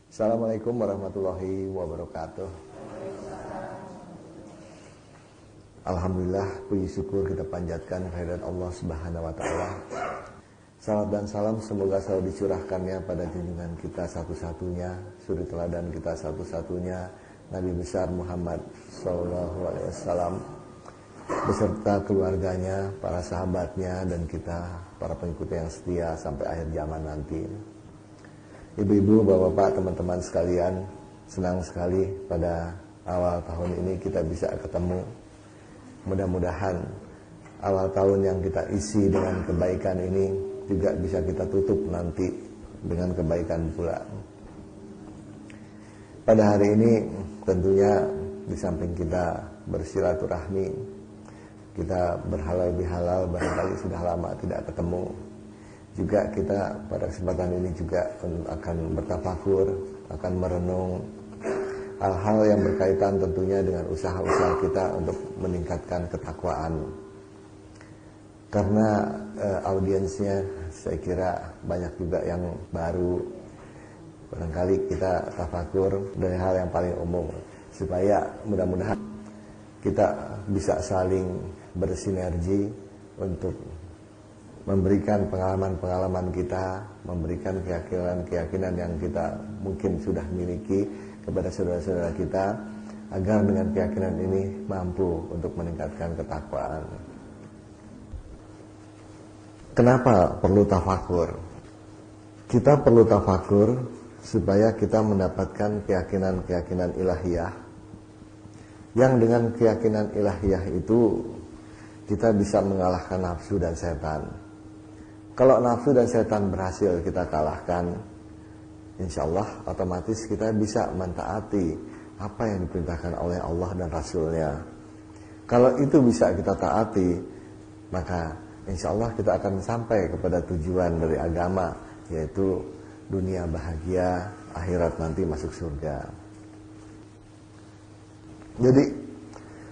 Assalamualaikum warahmatullahi wabarakatuh. Alhamdulillah, puji syukur kita panjatkan kehadirat Allah Subhanahu wa taala. Salam dan salam semoga selalu dicurahkannya pada junjungan kita satu-satunya, suri teladan kita satu-satunya, Nabi besar Muhammad sallallahu alaihi wasallam beserta keluarganya, para sahabatnya, dan kita para pengikut yang setia sampai akhir zaman nanti. Ibu-ibu, bapak-bapak, teman-teman sekalian, senang sekali pada awal tahun ini kita bisa ketemu. Mudah-mudahan awal tahun yang kita isi dengan kebaikan ini juga bisa kita tutup nanti dengan kebaikan pula. Pada hari ini tentunya di samping kita bersilaturahmi, kita berhalal bihalal, barangkali sudah lama tidak ketemu. Juga kita pada kesempatan ini juga akan bertafakur, akan merenung hal-hal yang berkaitan tentunya dengan usaha-usaha kita untuk meningkatkan ketakwaan. Karena audiensnya saya kira banyak juga yang baru. Barangkali kita tafakur dari hal yang paling umum, supaya mudah-mudahan kita bisa saling bersinergi untuk memberikan pengalaman-pengalaman kita, memberikan keyakinan-keyakinan yang kita mungkin sudah miliki kepada saudara-saudara kita, agar dengan keyakinan ini mampu untuk meningkatkan ketakwaan. Kenapa perlu tafakur? Kita perlu tafakur supaya kita mendapatkan keyakinan-keyakinan ilahiyah, yang dengan keyakinan ilahiyah itu kita bisa mengalahkan nafsu dan setan. Kalau nafsu dan setan berhasil kita kalahkan, insya Allah otomatis kita bisa mentaati apa yang diperintahkan oleh Allah dan Rasulnya. Kalau itu bisa kita taati, maka insya Allah kita akan sampai kepada tujuan dari agama, yaitu dunia bahagia, akhirat nanti masuk surga. Jadi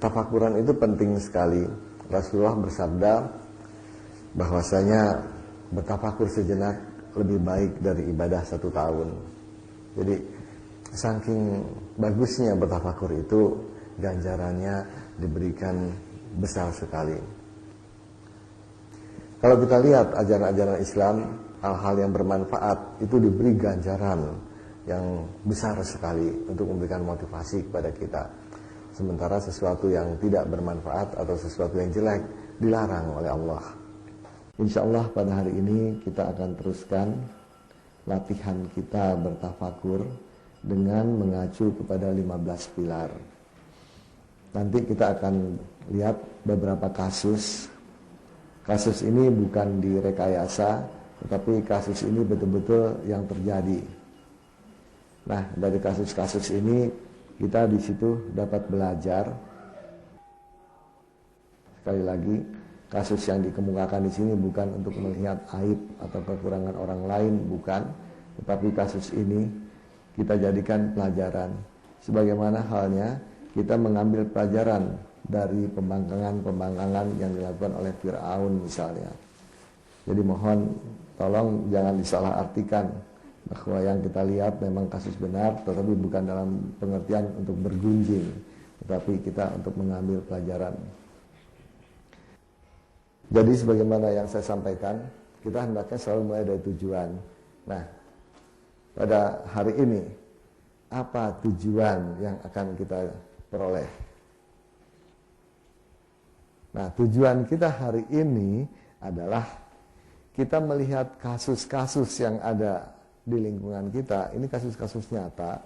tafakuran itu penting sekali. Rasulullah bersabda bahwasanya bertafakur sejenak lebih baik dari ibadah 1 tahun. Jadi saking bagusnya bertafakur itu, ganjarannya diberikan besar sekali. Kalau kita lihat ajaran-ajaran Islam, hal-hal yang bermanfaat itu diberi ganjaran yang besar sekali untuk memberikan motivasi kepada kita. Sementara sesuatu yang tidak bermanfaat atau sesuatu yang jelek dilarang oleh Allah. Insya Allah pada hari ini kita akan teruskan latihan kita bertafakur dengan mengacu kepada 15 pilar. Nanti kita akan lihat beberapa kasus. Kasus ini bukan direkayasa, tetapi kasus ini betul-betul yang terjadi. Nah, dari kasus-kasus ini kita di situ dapat belajar. Sekali lagi, kasus yang dikemukakan di sini bukan untuk melihat aib atau kekurangan orang lain, bukan. Tetapi kasus ini kita jadikan pelajaran. Sebagaimana halnya kita mengambil pelajaran dari pembangkangan-pembangkangan yang dilakukan oleh Fir'aun misalnya. Jadi mohon tolong jangan disalahartikan bahwa yang kita lihat memang kasus benar, tetapi bukan dalam pengertian untuk bergunjing, tetapi kita untuk mengambil pelajaran. Jadi sebagaimana yang saya sampaikan, kita hendaknya selalu mulai dari tujuan. Nah, pada hari ini, apa tujuan yang akan kita peroleh? Nah, tujuan kita hari ini adalah kita melihat kasus-kasus yang ada di lingkungan kita. Ini kasus-kasus nyata.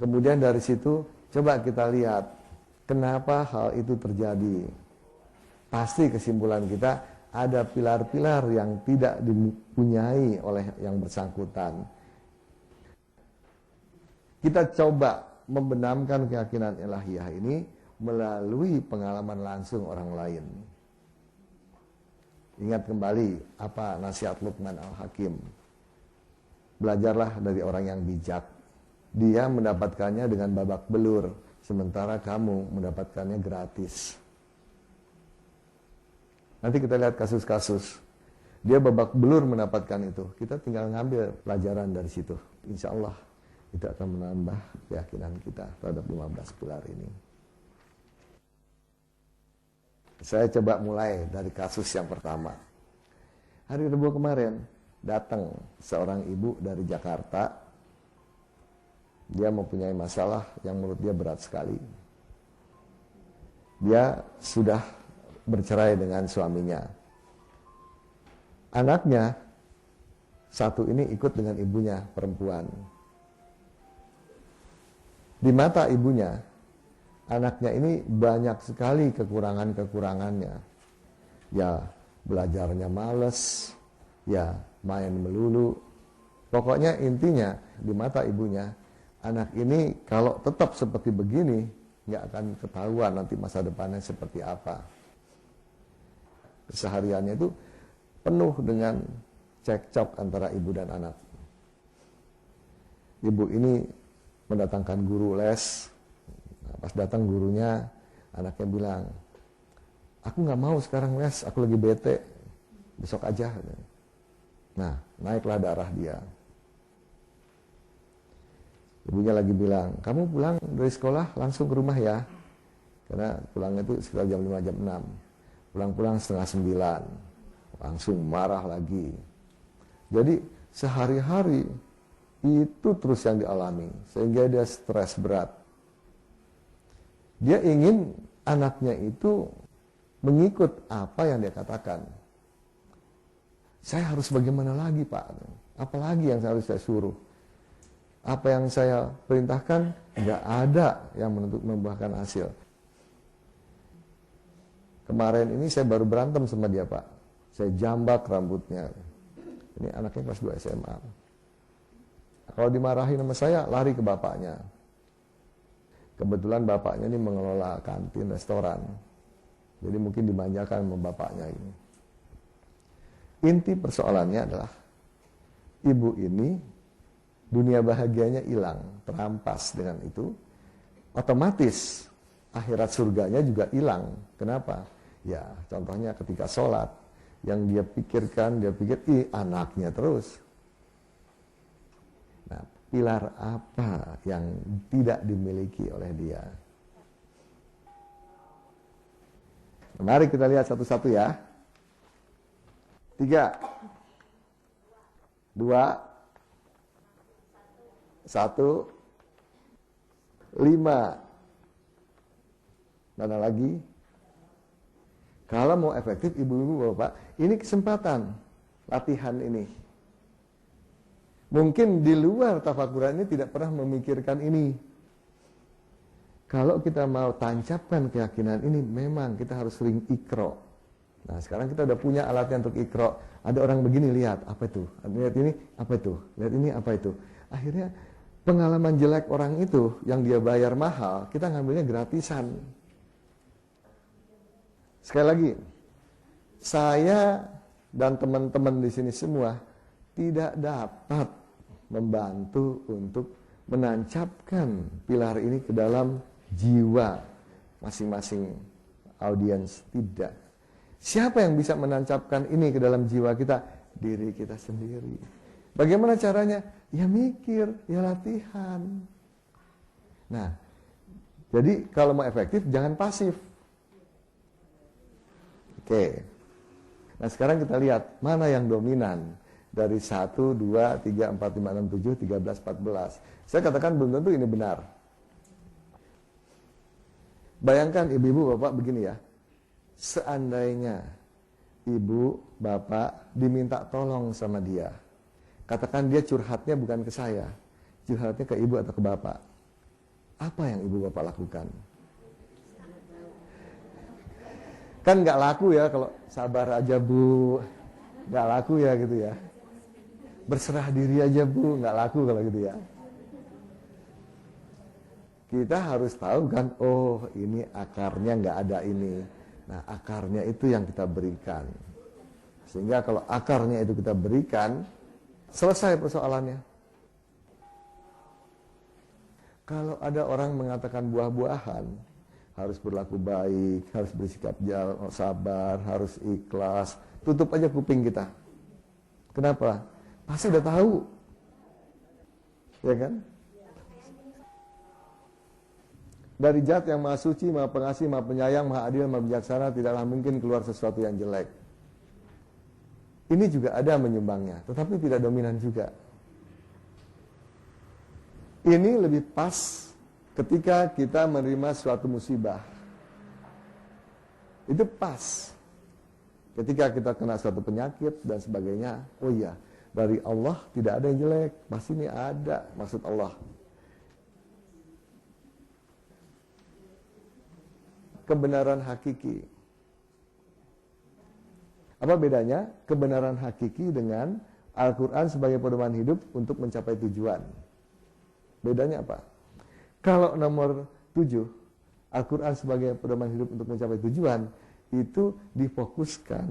Kemudian dari situ, coba kita lihat kenapa hal itu terjadi. Pasti kesimpulan kita ada pilar-pilar yang tidak dipunyai oleh yang bersangkutan. Kita coba membenamkan keyakinan ilahiyah ini melalui pengalaman langsung orang lain. Ingat kembali apa nasihat Luqman Al-Hakim. Belajarlah dari orang yang bijak. Dia mendapatkannya dengan babak belur, sementara kamu mendapatkannya gratis. Nanti kita lihat kasus-kasus. Dia babak belur mendapatkan itu. Kita tinggal ngambil pelajaran dari situ. Insya Allah itu akan menambah keyakinan kita terhadap 15 pilar ini. Saya coba mulai dari kasus yang pertama. Hari Rabu kemarin datang seorang ibu dari Jakarta. Dia mempunyai masalah yang menurut dia berat sekali. Dia sudah bercerai dengan suaminya. Anaknya satu ini ikut dengan ibunya perempuan. Di mata ibunya, anaknya ini banyak sekali kekurangan-kekurangannya. Ya, belajarnya males, ya main melulu. Pokoknya intinya di mata ibunya, anak ini kalau tetap seperti begini, nggak akan ketahuan nanti masa depannya seperti apa. Kesehariannya itu penuh dengan cekcok antara ibu dan anak. Ibu ini mendatangkan guru les. Nah, pas datang gurunya, anaknya bilang, aku nggak mau sekarang les, aku lagi bete, besok aja. Nah, naiklah darah dia. Ibunya lagi bilang, kamu pulang dari sekolah langsung ke rumah ya. Karena pulangnya itu sekitar jam 5, jam 6. Pulang-pulang setengah 9. Langsung marah lagi. Jadi sehari-hari itu terus yang dialami. Sehingga dia stres berat. Dia ingin anaknya itu mengikut apa yang dia katakan. Saya harus bagaimana lagi, Pak? Apalagi yang harus saya suruh? Apa yang saya perintahkan nggak ada yang membuahkan hasil. Kemarin ini saya baru berantem sama dia, Pak. Saya jambak rambutnya. Ini anaknya kelas 2 SMA. Kalau dimarahin sama saya, lari ke bapaknya. Kebetulan bapaknya ini mengelola kantin restoran. Jadi mungkin dimanjakan sama bapaknya ini. Inti persoalannya adalah ibu ini dunia bahagianya hilang, terampas dengan itu. Otomatis akhirat surganya juga hilang. Kenapa? Ya, contohnya ketika sholat, yang dia pikirkan, dia pikir, anaknya terus. Nah, pilar apa yang tidak dimiliki oleh dia? Mari kita lihat satu-satu ya. 3, 2, 1, 5. Mana lagi? Kalau mau efektif ibu-ibu bapak, ini kesempatan latihan ini. Mungkin di luar tafakuran ini tidak pernah memikirkan ini. Kalau kita mau tancapkan keyakinan ini, memang kita harus sering ikro. Nah, sekarang kita udah punya alatnya untuk ikro. Ada orang begini, lihat, apa itu? Lihat ini, apa itu? Lihat ini, apa itu? Akhirnya pengalaman jelek orang itu yang dia bayar mahal, kita ngambilnya gratisan. Sekali lagi, saya dan teman-teman di sini semua tidak dapat membantu untuk menancapkan pilar ini ke dalam jiwa masing-masing audiens. Tidak. Siapa yang bisa menancapkan ini ke dalam jiwa kita? Diri kita sendiri. Bagaimana caranya? Ya mikir, ya latihan. Nah, jadi kalau mau efektif jangan pasif. Oke. Nah, sekarang kita lihat mana yang dominan dari 1, 2, 3, 4, 5, 6, 7, 13, 14. Saya katakan belum tentu ini benar. Bayangkan ibu-ibu bapak begini ya. Seandainya ibu bapak diminta tolong sama dia. Katakan dia curhatnya bukan ke saya, curhatnya ke ibu atau ke bapak. Apa yang ibu bapak lakukan? Kan nggak laku ya kalau sabar aja bu, nggak laku ya gitu ya. Berserah diri aja bu, nggak laku kalau gitu ya. Kita harus tahu kan, oh ini akarnya nggak ada ini. Nah akarnya itu yang kita berikan. Sehingga kalau akarnya itu kita berikan, selesai persoalannya. Kalau ada orang mengatakan buah-buahan, harus berlaku baik, harus bersikap sabar, harus ikhlas, tutup aja kuping kita. Kenapa? Pasti udah tahu. Ya kan? Dari Zat yang Maha Suci, Maha Pengasih, Maha Penyayang, Maha Adil, Maha Bijaksana, tidaklah mungkin keluar sesuatu yang jelek. Ini juga ada menyumbangnya, tetapi tidak dominan juga. Ini lebih pas ketika kita menerima suatu musibah. Itu pas. Ketika kita kena suatu penyakit dan sebagainya, oh iya, dari Allah tidak ada yang jelek, pasti ini ada maksud Allah. Kebenaran hakiki. Apa bedanya kebenaran hakiki dengan Al-Quran sebagai pedoman hidup untuk mencapai tujuan? Bedanya apa? Kalau nomor 7, Al-Quran sebagai pedoman hidup untuk mencapai tujuan, itu difokuskan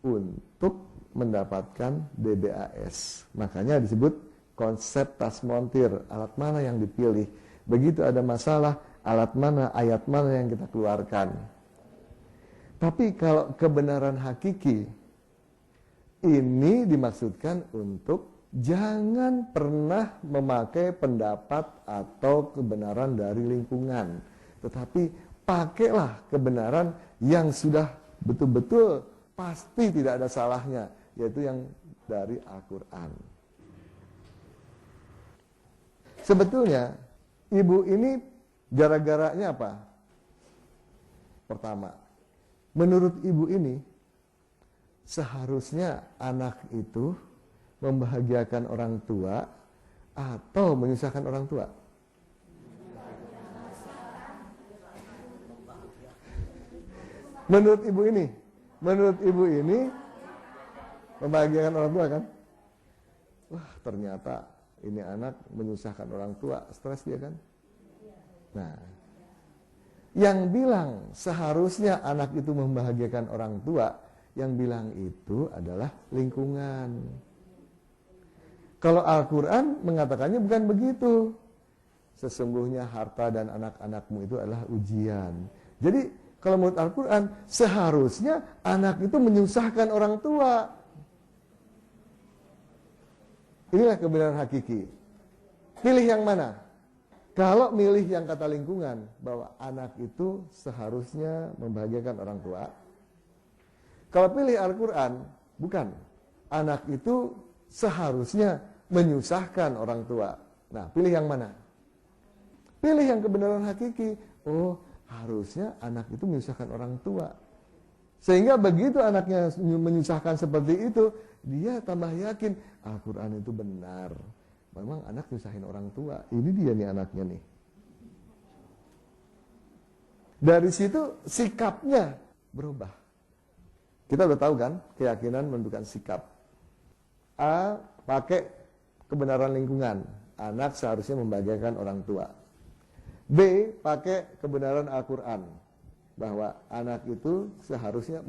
untuk mendapatkan DBAS. Makanya disebut konsep tas montir, alat mana yang dipilih. Begitu ada masalah, alat mana, ayat mana yang kita keluarkan. Tapi kalau kebenaran hakiki, ini dimaksudkan untuk jangan pernah memakai pendapat atau kebenaran dari lingkungan. Tetapi pakailah kebenaran yang sudah betul-betul pasti tidak ada salahnya, yaitu yang dari Al-Quran. Sebetulnya, ibu ini gara-garanya apa? Pertama, menurut ibu ini, seharusnya anak itu membahagiakan orang tua atau menyusahkan orang tua. Menurut ibu ini membahagiakan orang tua kan? Wah, ternyata ini anak menyusahkan orang tua, stres dia kan? Nah, yang bilang seharusnya anak itu membahagiakan orang tua, yang bilang itu adalah lingkungan. Kalau Al-Quran mengatakannya bukan begitu. Sesungguhnya harta dan anak-anakmu itu adalah ujian. Jadi kalau menurut Al-Quran, seharusnya anak itu menyusahkan orang tua. Inilah kebenaran hakiki. Pilih yang mana? Kalau milih yang kata lingkungan, bahwa anak itu seharusnya membahagiakan orang tua. Kalau pilih Al-Quran, bukan. Anak itu seharusnya menyusahkan orang tua. Nah, pilih yang mana? Pilih yang kebenaran hakiki. Oh, harusnya anak itu menyusahkan orang tua. Sehingga begitu anaknya menyusahkan seperti itu, dia tambah yakin Al-Quran itu benar. Memang anak nyusahin orang tua. Ini dia nih anaknya nih. Dari situ sikapnya berubah. Kita udah tahu kan, keyakinan menentukan sikap. A, pakai kebenaran lingkungan. Anak seharusnya membahagiakan orang tua. B, pakai kebenaran Al-Quran. Bahwa anak itu seharusnya